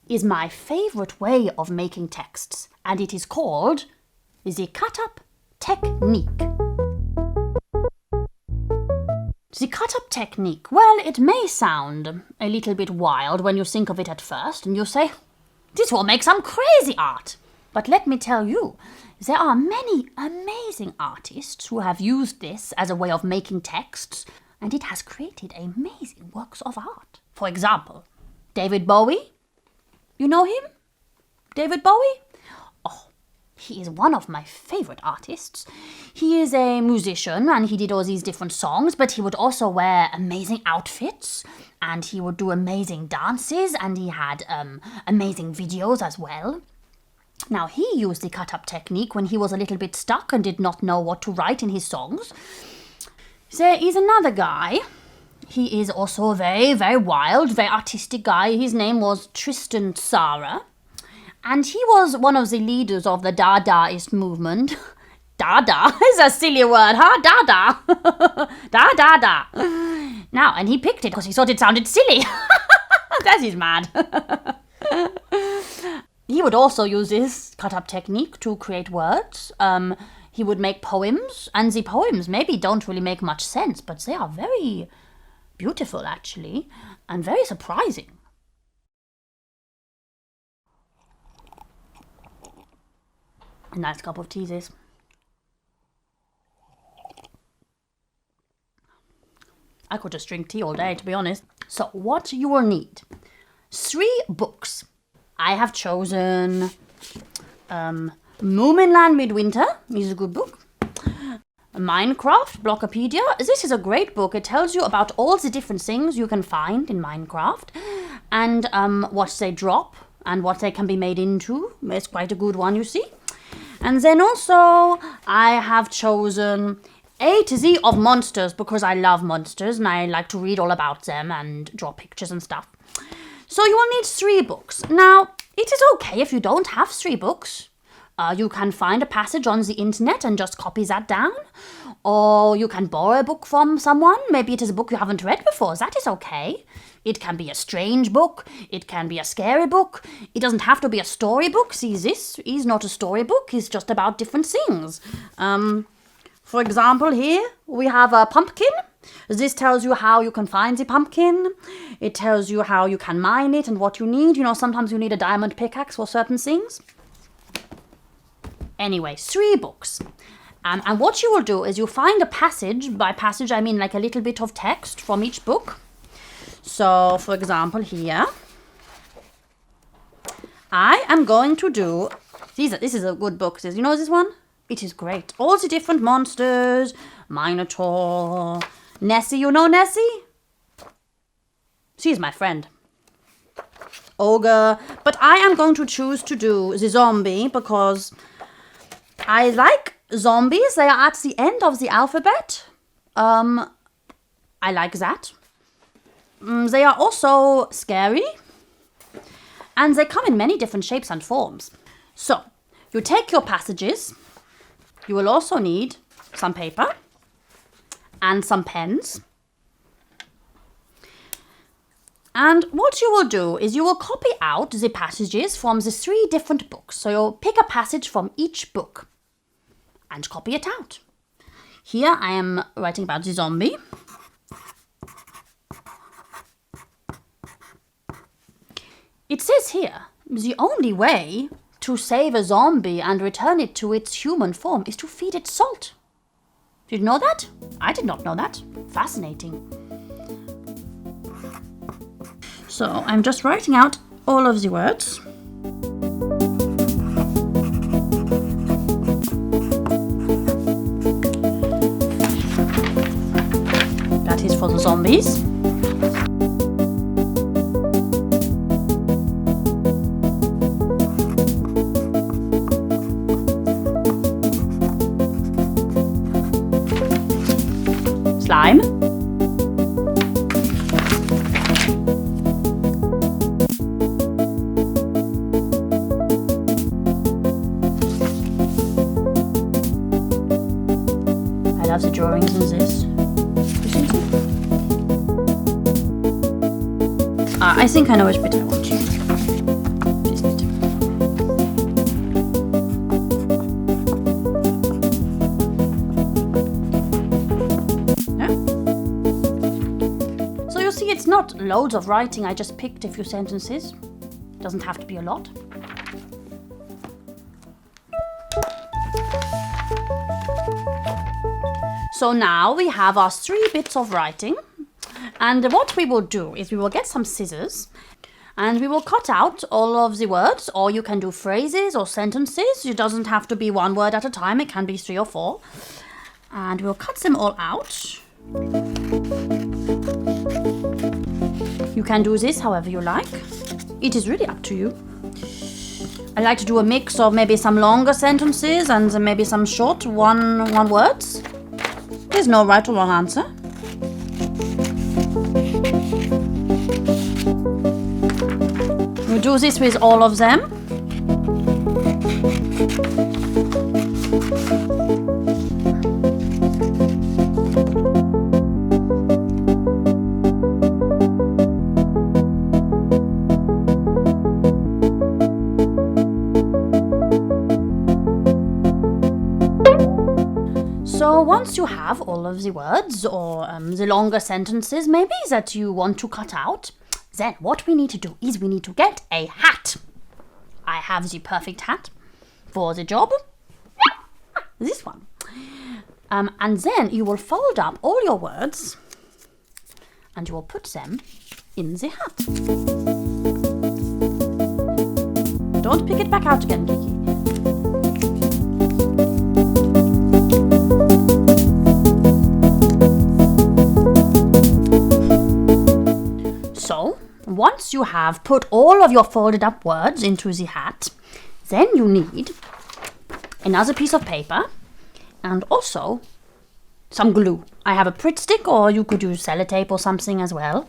is my favorite way of making texts, and it is called the cut-up technique. The cut-up technique, well, it may sound a little bit wild when you think of it at first, and you say, this will make some crazy art. But let me tell you, there are many amazing artists who have used this as a way of making texts, and it has created amazing works of art. For example, David Bowie. You know him? David Bowie? Oh, he is one of my favorite artists. He is a musician and he did all these different songs, but he would also wear amazing outfits and he would do amazing dances and he had amazing videos as well. Now, he used the cut-up technique when he was a little bit stuck and did not know what to write in his songs. There is another guy. He is also a very, very wild, very artistic guy. His name was Tristan Tzara. And he was one of the leaders of the Dadaist movement. Dada is a silly word, huh? Dada. Da-da-da. Now, and he picked it because he thought it sounded silly. That is mad. He would also use this cut-up technique to create words. He would make poems, and the poems maybe don't really make much sense, but they are very beautiful, actually, and very surprising. A nice cup of tea, this. I could just drink tea all day, to be honest. So, what you will need. 3 books. I have chosen Moominland Midwinter. Is a good book. Minecraft, Blockopedia. This is a great book. It tells you about all the different things you can find in Minecraft and what they drop and what they can be made into. It's quite a good one, you see. And then also I have chosen A to Z of monsters because I love monsters and I like to read all about them and draw pictures and stuff. So you will need 3 books. Now, it is okay if you don't have 3 books. You can find a passage on the internet and just copy that down. Or you can borrow a book from someone. Maybe it is a book you haven't read before. That is okay. It can be a strange book. It can be a scary book. It doesn't have to be a storybook. See, this is not a storybook. It's just about different things. For example, here we have a pumpkin. This tells you how you can find the pumpkin. It tells you how you can mine it and what you need. You know, sometimes you need a diamond pickaxe for certain things. Anyway, 3 books. And what you will do is you'll find a passage. By passage, I mean like a little bit of text from each book. So, for example, here, I am going to do... This is a good book. You know this one? It is great. All the different monsters. Minotaur... Nessie, you know Nessie? She is my friend. Ogre. But I am going to choose to do the zombie because I like zombies. They are at the end of the alphabet. I like that. They are also scary. And they come in many different shapes and forms. So, you take your passages. You will also need some paper. And some pens. And what you will do is you will copy out the passages from the 3 different books. So you'll pick a passage from each book and copy it out. Here I am writing about the zombie. It says here, the only way to save a zombie and return it to its human form is to feed it salt. Did you know that? I did not know that. Fascinating. So I'm just writing out all of the words. That is for the zombies. Slime. I love the drawings in this. I think I know which bit I want to. loads of writing. I just picked a few sentences. Doesn't have to be a lot. So now we have our 3 bits of writing. And what we will do is we will get some scissors and we will cut out all of the words, or you can do phrases or sentences. It doesn't have to be 1 word at a time. It can be 3 or 4. And we'll cut them all out. You can do this however you like. It is really up to you. I like to do a mix of maybe some longer sentences and maybe some short one words. There's no right or wrong answer. We do this with all of them. So once you have all of the words or the longer sentences maybe that you want to cut out, then what we need to do is we need to get a hat. I have the perfect hat for the job. This one. And then you will fold up all your words and you will put them in the hat. Don't pick it back out again, Kiki. So, once you have put all of your folded up words into the hat, then you need another piece of paper and also some glue. I have a Pritt stick, or you could use sellotape or something as well.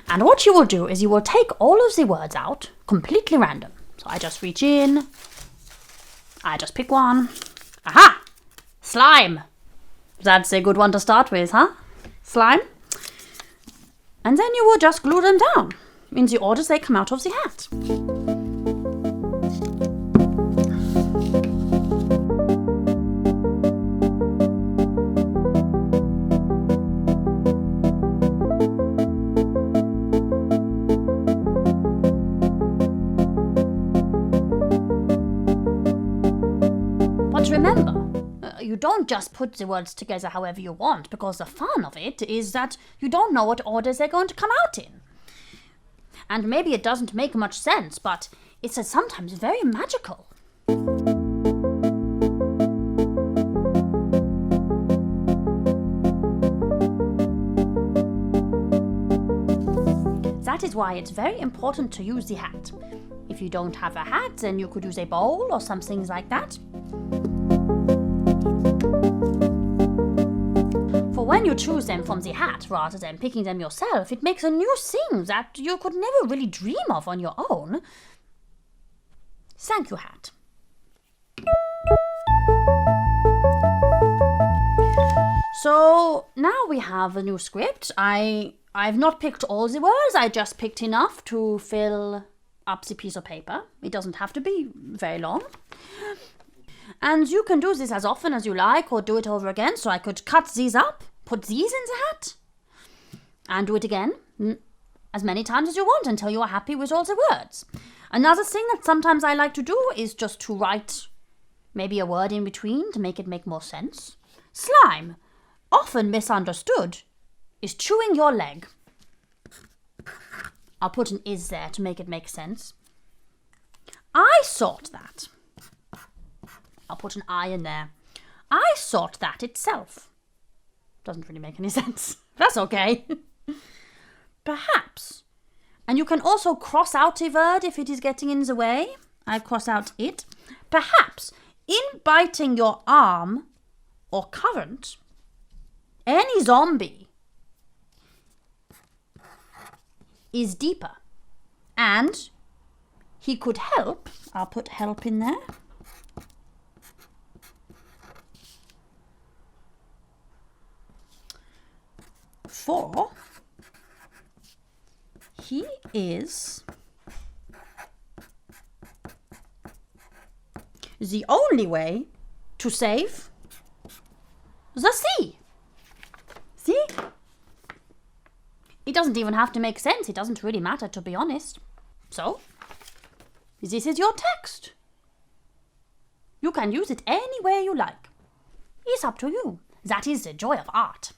And what you will do is you will take all of the words out, completely random. So I just reach in, I just pick one. Aha! Slime! That's a good one to start with, huh? Slime. And then you will just glue them down in the order they come out of the hat. But remember, you don't just put the words together however you want, because the fun of it is that you don't know what order they're going to come out in. And maybe it doesn't make much sense, but it's sometimes very magical. That is why it's very important to use the hat. If you don't have a hat, then you could use a bowl or some things like that. For when you choose them from the hat rather than picking them yourself, it makes a new thing that you could never really dream of on your own. Thank you, hat. So now we have a new script. I've not picked all the words, I just picked enough to fill up the piece of paper. It doesn't have to be very long. And you can do this as often as you like or do it over again. So I could cut these up, put these in the hat, and do it again as many times as you want until you are happy with all the words. Another thing that sometimes I like to do is just to write maybe a word in between to make it make more sense. Slime, often misunderstood, is chewing your leg. I'll put an is there to make it make sense. I thought that. I'll put an I in there. I thought that itself. Doesn't really make any sense. That's okay. Perhaps. And you can also cross out a word if it is getting in the way. I cross out it. Perhaps in biting your arm or current, any zombie is deeper. And he could help. I'll put help in there. For he is the only way to save the sea. See? It doesn't even have to make sense. It doesn't really matter, to be honest. So, this is your text. You can use it any way you like. It's up to you. That is the joy of art.